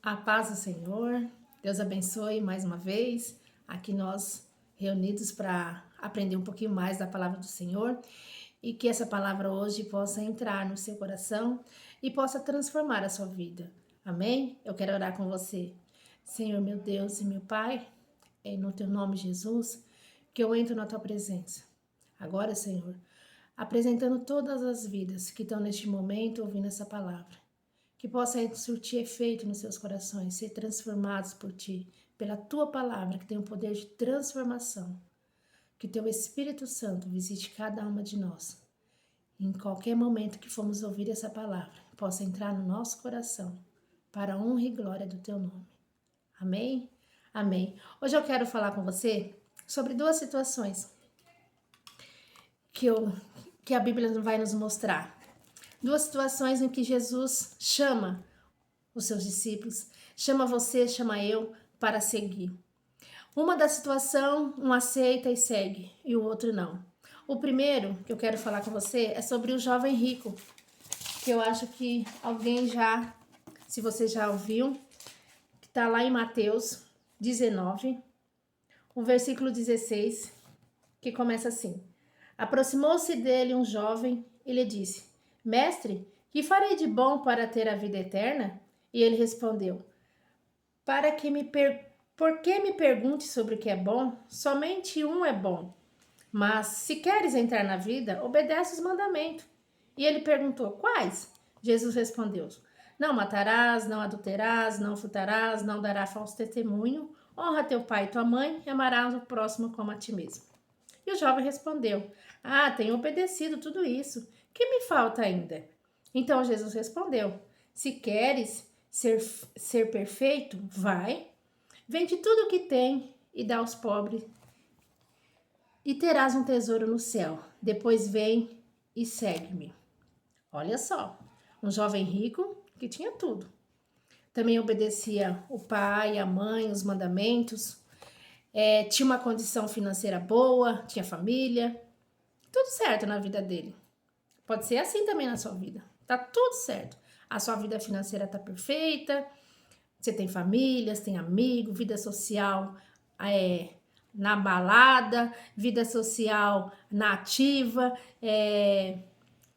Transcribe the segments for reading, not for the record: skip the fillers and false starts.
A paz do Senhor, Deus abençoe mais uma vez, aqui nós reunidos para aprender um pouquinho mais da palavra do Senhor e que essa palavra hoje possa entrar no seu coração e possa transformar a sua vida. Amém? Eu quero orar com você. Senhor, meu Deus e meu Pai, no teu nome, Jesus, que eu entro na tua presença. Agora, Senhor, apresentando todas as vidas que estão neste momento ouvindo essa palavra, que possa surtir efeito nos seus corações, ser transformados por ti, pela tua palavra, que tem o poder de transformação. Que teu Espírito Santo visite cada uma de nós. Em qualquer momento que formos ouvir essa palavra, possa entrar no nosso coração, para a honra e glória do teu nome. Amém? Amém. Hoje eu quero falar com você sobre duas situações que a Bíblia vai nos mostrar. Duas situações em que Jesus chama os seus discípulos, chama você, chama eu para seguir. Uma da situação, um aceita e segue, e o outro não. O primeiro que eu quero falar com você é sobre o jovem rico, que eu acho que alguém já, se você já ouviu, que está lá em Mateus 19, o versículo 16, que começa assim: Aproximou-se dele um jovem e lhe disse: Mestre, que farei de bom para ter a vida eterna? E ele respondeu: Por que me pergunte sobre o que é bom? Somente um é bom. Mas se queres entrar na vida, obedece os mandamentos. E ele perguntou: Quais? Jesus respondeu: Não matarás, não adulterarás, não furtarás, não darás falso testemunho, honra teu pai e tua mãe e amarás o próximo como a ti mesmo. E o jovem respondeu: tenho obedecido tudo isso. Que me falta ainda? Então Jesus respondeu: Se queres ser perfeito, vai, vende tudo o que tem e dá aos pobres, e terás um tesouro no céu. Depois vem e segue-me. Olha só, um jovem rico que tinha tudo. Também obedecia o pai, a mãe, os mandamentos, tinha uma condição financeira boa, tinha família, tudo certo na vida dele. Pode ser assim também na sua vida. Tá tudo certo. A sua vida financeira tá perfeita, você tem famílias, tem amigo, vida social na balada, vida social na ativa,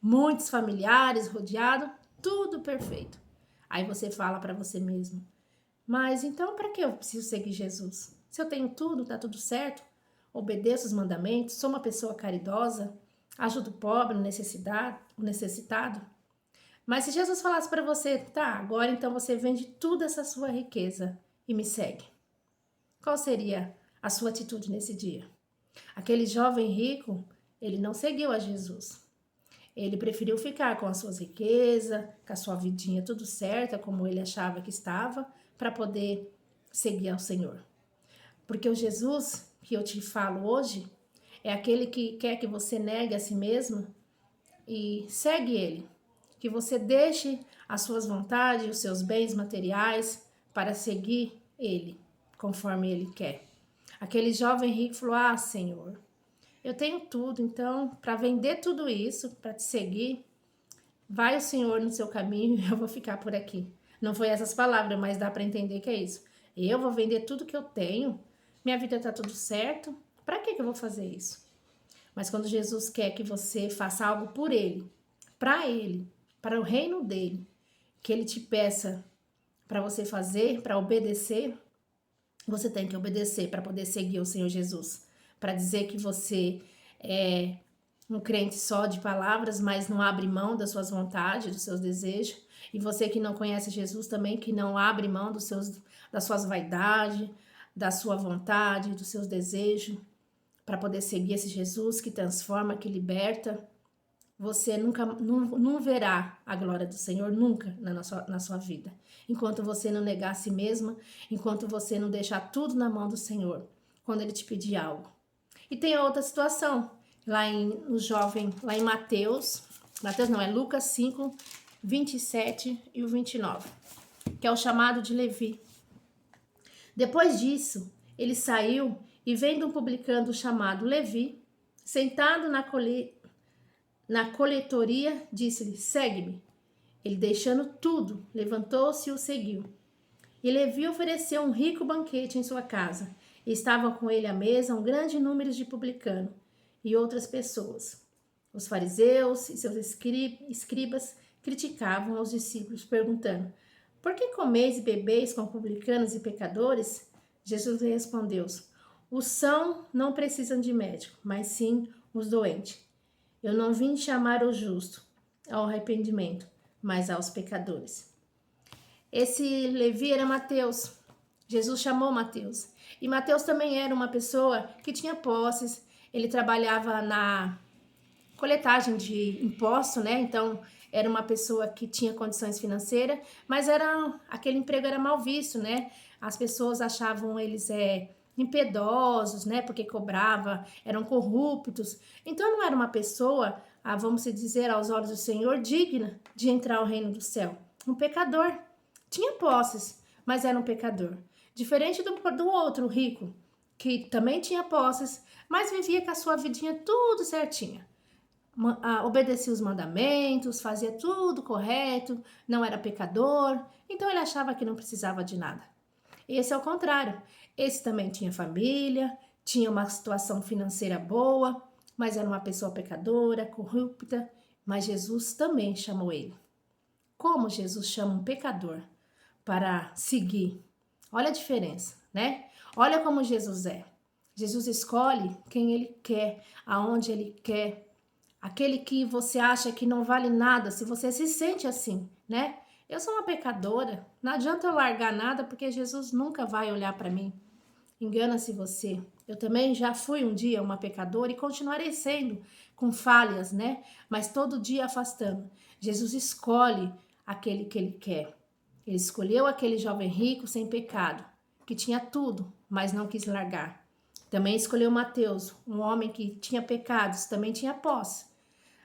muitos familiares rodeado, tudo perfeito. Aí você fala para você mesmo: mas então para que eu preciso seguir Jesus? Se eu tenho tudo, tá tudo certo, obedeço os mandamentos, sou uma pessoa caridosa, ajudo o pobre, o necessitado. Mas se Jesus falasse para você: tá, agora então você vende toda essa sua riqueza e me segue, qual seria a sua atitude nesse dia? Aquele jovem rico, ele não seguiu a Jesus. Ele preferiu ficar com as suas riquezas, com a sua vidinha tudo certa, como ele achava que estava, para poder seguir ao Senhor. Porque o Jesus que eu te falo hoje é aquele que quer que você negue a si mesmo e segue ele. Que você deixe as suas vontades, os seus bens materiais para seguir ele, conforme ele quer. Aquele jovem rico falou: Senhor, eu tenho tudo, então, para vender tudo isso, para te seguir, vai o Senhor no seu caminho e eu vou ficar por aqui. Não foi essas palavras, mas dá para entender que é isso. Eu vou vender tudo que eu tenho, minha vida tá tudo certo, para que eu vou fazer isso? Mas quando Jesus quer que você faça algo por ele, para o reino dele, que ele te peça para você fazer, para obedecer, você tem que obedecer para poder seguir o Senhor Jesus. Para dizer que você é um crente só de palavras, mas não abre mão das suas vontades, dos seus desejos. E você que não conhece Jesus também, que não abre mão das suas vaidades, da sua vontade, dos seus desejos, para poder seguir esse Jesus que transforma, que liberta. Você nunca não verá a glória do Senhor nunca na sua vida. Enquanto você não negar a si mesma, enquanto você não deixar tudo na mão do Senhor, quando Ele te pedir algo. E tem a outra situação, lá em Mateus não, é Lucas 5, 27 e o 29, que é o chamado de Levi. Depois disso, ele saiu e vendo um publicano chamado Levi, sentado na coletoria, disse-lhe: segue-me. Ele, deixando tudo, levantou-se e o seguiu. E Levi ofereceu um rico banquete em sua casa. E estavam com ele à mesa um grande número de publicanos e outras pessoas. Os fariseus e seus escribas criticavam os discípulos, perguntando: por que comeis e bebeis com publicanos e pecadores? Jesus lhe respondeu: os sãos não precisam de médico, mas sim os doentes. Eu não vim chamar o justo ao arrependimento, mas aos pecadores. Esse Levi era Mateus. Jesus chamou Mateus. E Mateus também era uma pessoa que tinha posses. Ele trabalhava na coletagem de imposto, né? Então, era uma pessoa que tinha condições financeiras, mas aquele emprego era mal visto, né? As pessoas achavam eles impiedosos, né? Porque cobrava, eram corruptos. Então, não era uma pessoa, vamos dizer, aos olhos do Senhor, digna de entrar ao reino do céu. Um pecador. Tinha posses, mas era um pecador. Diferente do outro rico, que também tinha posses, mas vivia com a sua vidinha tudo certinha. Obedecia os mandamentos, fazia tudo correto, não era pecador, então ele achava que não precisava de nada. Esse é o contrário. Esse também tinha família, tinha uma situação financeira boa, mas era uma pessoa pecadora, corrupta, mas Jesus também chamou ele. Como Jesus chama um pecador para seguir? Olha a diferença, né? Olha como Jesus é. Jesus escolhe quem ele quer, aonde ele quer. Aquele que você acha que não vale nada, se você se sente assim, né? Eu sou uma pecadora, não adianta eu largar nada porque Jesus nunca vai olhar para mim. Engana-se você. Eu também já fui um dia uma pecadora e continuarei sendo, com falhas, né? Mas todo dia afastando. Jesus escolhe aquele que ele quer. Ele escolheu aquele jovem rico sem pecado, que tinha tudo, mas não quis largar. Também escolheu Mateus, um homem que tinha pecados, também tinha posse.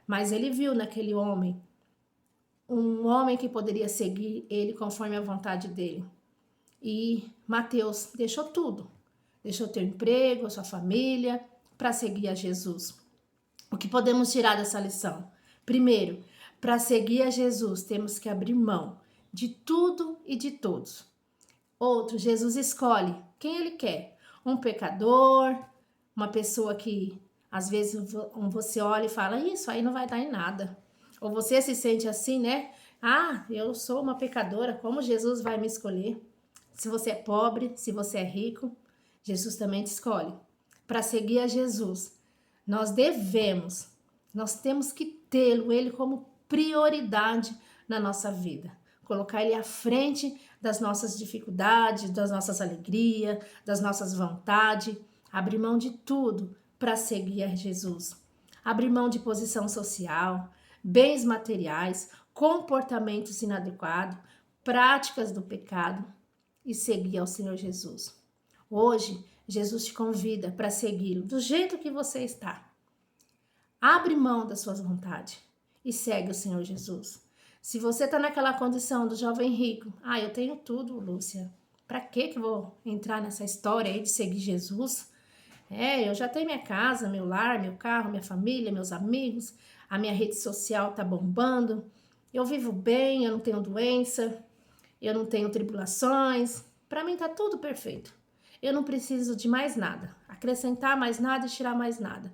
Mas ele viu naquele homem um homem que poderia seguir ele conforme a vontade dele. E Mateus deixou tudo. Deixou teu emprego, a sua família, para seguir a Jesus. O que podemos tirar dessa lição? Primeiro, para seguir a Jesus, temos que abrir mão de tudo e de todos. Outro, Jesus escolhe quem ele quer. Um pecador, uma pessoa que às vezes você olha e fala, isso aí não vai dar em nada. Ou você se sente assim, né? Ah, eu sou uma pecadora, como Jesus vai me escolher? Se você é pobre, se você é rico, Jesus também te escolhe. Para seguir a Jesus, nós temos que tê-lo, ele como prioridade na nossa vida. Colocar ele à frente das nossas dificuldades, das nossas alegrias, das nossas vontades. Abrir mão de tudo para seguir a Jesus. Abrir mão de posição social, bens materiais, comportamentos inadequados, práticas do pecado e seguir ao Senhor Jesus. Hoje, Jesus te convida para segui-lo do jeito que você está. Abre mão das suas vontades e segue o Senhor Jesus. Se você está naquela condição do jovem rico, eu tenho tudo, Lúcia. Para que eu vou entrar nessa história aí de seguir Jesus? Eu já tenho minha casa, meu lar, meu carro, minha família, meus amigos, a minha rede social tá bombando, eu vivo bem, eu não tenho doença, eu não tenho tribulações, para mim tá tudo perfeito. Eu não preciso de mais nada, acrescentar mais nada e tirar mais nada.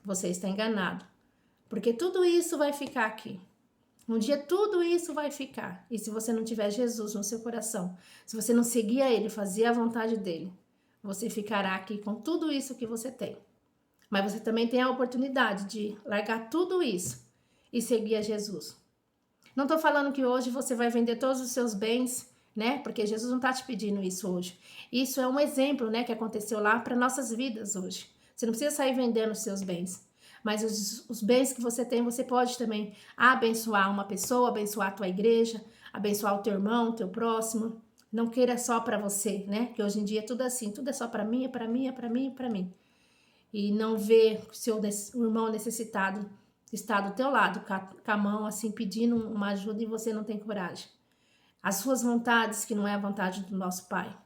Você está enganado, porque tudo isso vai ficar aqui. Um dia tudo isso vai ficar. E se você não tiver Jesus no seu coração, se você não seguir a Ele, fazer a vontade dEle, você ficará aqui com tudo isso que você tem. Mas você também tem a oportunidade de largar tudo isso e seguir a Jesus. Não estou falando que hoje você vai vender todos os seus bens, né? Porque Jesus não está te pedindo isso hoje. Isso é um exemplo, né, que aconteceu lá para nossas vidas hoje. Você não precisa sair vendendo os seus bens. Mas os bens que você tem, você pode também abençoar uma pessoa, abençoar a tua igreja, abençoar o teu irmão, o teu próximo. Não queira só para você, né? Que hoje em dia é tudo assim, tudo é só para mim, é para mim, é para mim, é para mim. E não ver o irmão necessitado está do teu lado, com a mão assim, pedindo uma ajuda e você não tem coragem. As suas vontades, que não é a vontade do nosso Pai.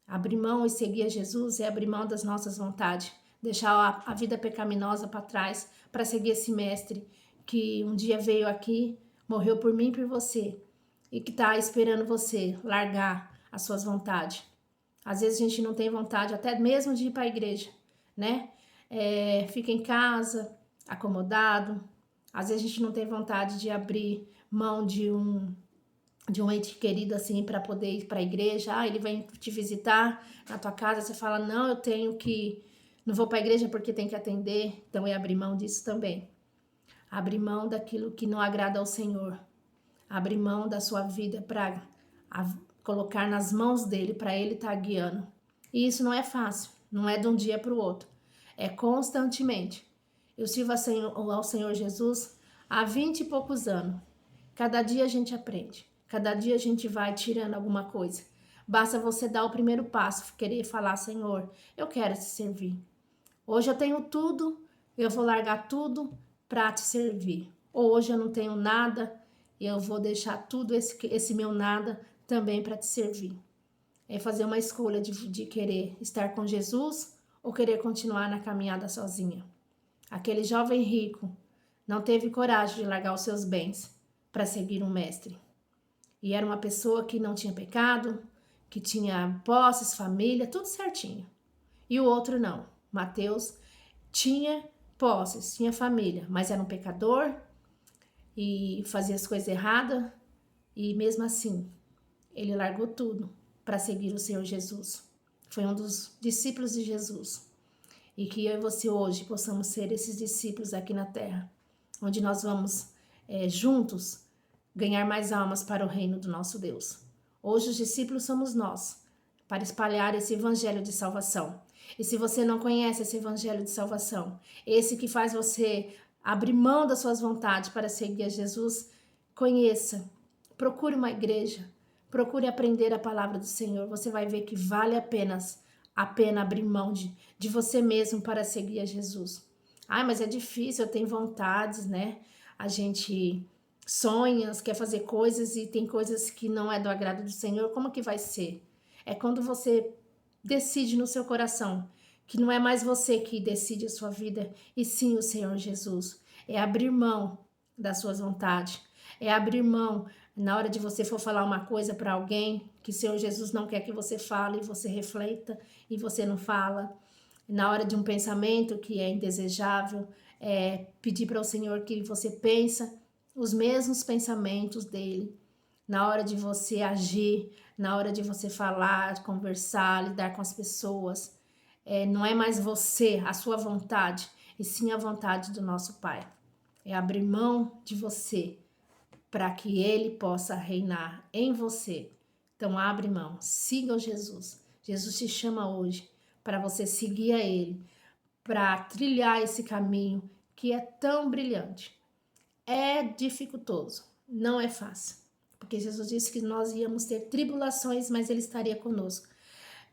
Abrir mão e seguir a Jesus é abrir mão das nossas vontades. Deixar a vida pecaminosa para trás para seguir esse mestre que um dia veio aqui, morreu por mim e por você e que está esperando você largar as suas vontades. Às vezes a gente não tem vontade até mesmo de ir para a igreja, né? Fica em casa, acomodado. Às vezes a gente não tem vontade de abrir mão de um ente querido assim para poder ir para a igreja. Ele vem te visitar na tua casa, você fala: "Não, eu tenho que não vou para a igreja porque tem que atender". Então abrir mão disso também. Abrir mão daquilo que não agrada ao Senhor. Abrir mão da sua vida para colocar nas mãos dele, para ele estar guiando. E isso não é fácil, não é de um dia para o outro. É constantemente. Eu sirvo ao Senhor Jesus há 20 e poucos anos. Cada dia a gente aprende. Cada dia a gente vai tirando alguma coisa. Basta você dar o primeiro passo, querer falar: Senhor, eu quero te servir. Hoje eu tenho tudo, eu vou largar tudo para te servir. Ou hoje eu não tenho nada, eu vou deixar tudo esse meu nada também para te servir. É fazer uma escolha de querer estar com Jesus ou querer continuar na caminhada sozinha. Aquele jovem rico não teve coragem de largar os seus bens para seguir um mestre. E era uma pessoa que não tinha pecado, que tinha posses, família, tudo certinho. E o outro não. Mateus tinha posses, tinha família, mas era um pecador e fazia as coisas erradas. E mesmo assim, ele largou tudo para seguir o Senhor Jesus. Foi um dos discípulos de Jesus. E que eu e você hoje possamos ser esses discípulos aqui na terra, onde nós vamos juntos ganhar mais almas para o reino do nosso Deus. Hoje os discípulos somos nós, para espalhar esse evangelho de salvação. E se você não conhece esse evangelho de salvação, esse que faz você abrir mão das suas vontades para seguir a Jesus, conheça, procure uma igreja, procure aprender a palavra do Senhor. Você vai ver que vale a pena abrir mão de você mesmo para seguir a Jesus. Mas é difícil, eu tenho vontades, né? A gente sonha, quer fazer coisas e tem coisas que não é do agrado do Senhor. Como que vai ser? É quando você decide no seu coração que não é mais você que decide a sua vida, e sim o Senhor Jesus. É abrir mão das suas vontades. É abrir mão na hora de você for falar uma coisa para alguém que o Senhor Jesus não quer que você fale, e você reflita e você não fala. Na hora de um pensamento que é indesejável, pedir para o Senhor que você pensa os mesmos pensamentos dele. Na hora de você agir, na hora de você falar, conversar, lidar com as pessoas, não é mais você, a sua vontade, e sim a vontade do nosso Pai. É abrir mão de você para que ele possa reinar em você. Então abre mão, siga o Jesus. Jesus te chama hoje para você seguir a ele, para trilhar esse caminho que é tão brilhante. É dificultoso, não é fácil, porque Jesus disse que nós íamos ter tribulações, mas ele estaria conosco.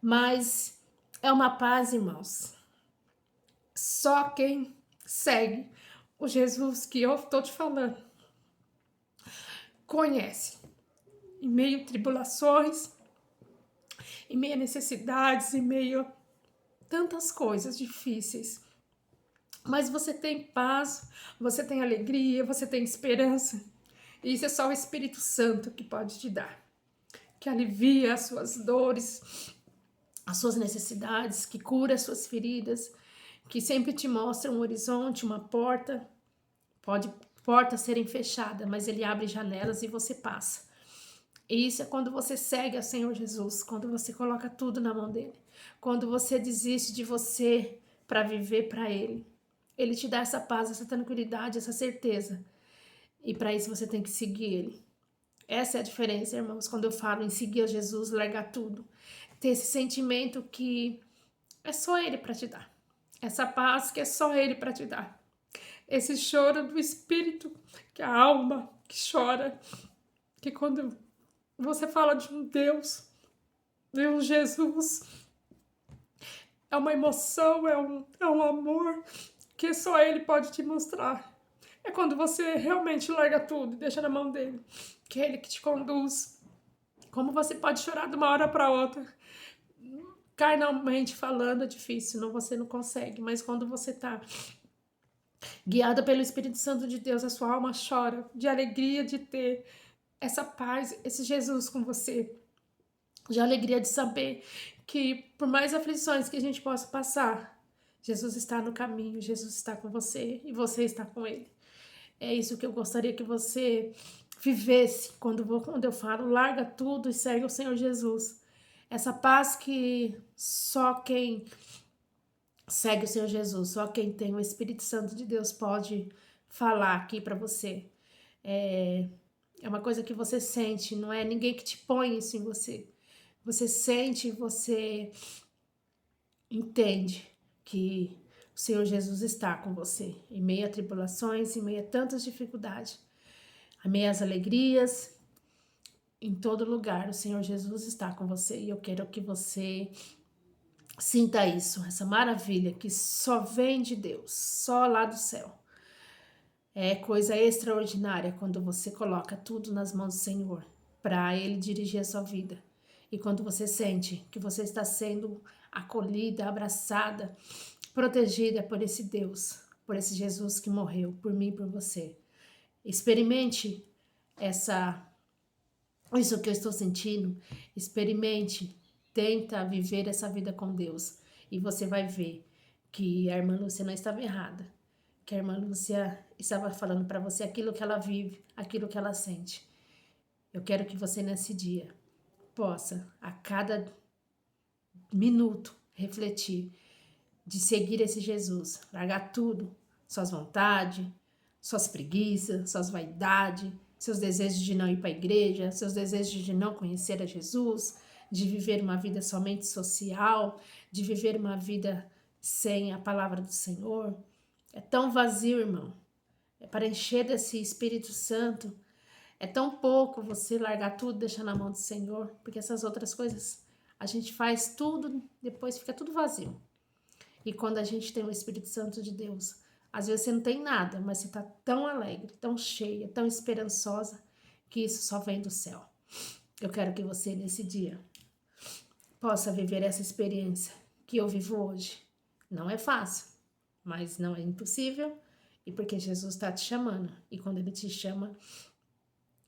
Mas é uma paz, irmãos. Só quem segue o Jesus que eu estou te falando conhece. Em meio a tribulações, em meio a necessidades, em meio a tantas coisas difíceis, mas você tem paz, você tem alegria, você tem esperança. E isso é só o Espírito Santo que pode te dar, que alivia as suas dores, as suas necessidades, que cura as suas feridas, que sempre te mostra um horizonte, uma porta. Pode portas serem fechadas, mas ele abre janelas e você passa. E isso é quando você segue ao Senhor Jesus, quando você coloca tudo na mão dele, quando você desiste de você para viver para ele. Ele te dá essa paz, essa tranquilidade, essa certeza. E para isso você tem que seguir ele. Essa é a diferença, irmãos, quando eu falo em seguir a Jesus, largar tudo. Ter esse sentimento que é só ele para te dar. Essa paz que é só ele para te dar. Esse choro do espírito, que a alma que chora. Que quando você fala de um Deus, de um Jesus, é uma emoção, é um amor que só ele pode te mostrar. É quando você realmente larga tudo e deixa na mão dele, que é ele que te conduz. Como você pode chorar de uma hora para outra? Carnalmente falando é difícil, você não consegue, mas quando você está guiada pelo Espírito Santo de Deus, a sua alma chora de alegria de ter essa paz, esse Jesus com você. de alegria de saber que, por mais aflições que a gente possa passar, Jesus está no caminho, Jesus está com você e você está com Ele. É isso que eu gostaria que você vivesse quando eu falo, larga tudo e segue o Senhor Jesus. Essa paz que só quem segue o Senhor Jesus, só quem tem o Espírito Santo de Deus pode falar aqui para você. É uma coisa que você sente, não é ninguém que te põe isso em você. Você sente, você entende que o Senhor Jesus está com você em meio a tribulações, em meio a tantas dificuldades, em meio às alegrias, em todo lugar o Senhor Jesus está com você e eu quero que você sinta isso, essa maravilha que só vem de Deus, só lá do céu. É coisa extraordinária quando você coloca tudo nas mãos do Senhor, para Ele dirigir a sua vida. E quando você sente que você está sendo acolhida, abraçada, protegida por esse Deus, por esse Jesus que morreu por mim e por você. Experimente isso que eu estou sentindo, experimente, tenta viver essa vida com Deus e você vai ver que a irmã Lúcia não estava errada, que a irmã Lúcia estava falando para você aquilo que ela vive, aquilo que ela sente. Eu quero que você nesse dia possa, a cada minuto, refletir de seguir esse Jesus, largar tudo, suas vontades, suas preguiças, suas vaidades, seus desejos de não ir para a igreja, seus desejos de não conhecer a Jesus, de viver uma vida somente social, de viver uma vida sem a palavra do Senhor. É tão vazio, irmão. É para encher desse Espírito Santo. É tão pouco você largar tudo, deixar na mão do Senhor, porque essas outras coisas a gente faz tudo, depois fica tudo vazio. E quando a gente tem o Espírito Santo de Deus, às vezes você não tem nada, mas você está tão alegre, tão cheia, tão esperançosa, que isso só vem do céu. Eu quero que você, nesse dia, possa viver essa experiência que eu vivo hoje. Não é fácil, mas não é impossível, e porque Jesus está te chamando. E quando Ele te chama,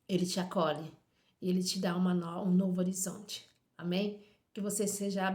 Ele te acolhe, e Ele te dá um novo horizonte. Amém? Que você seja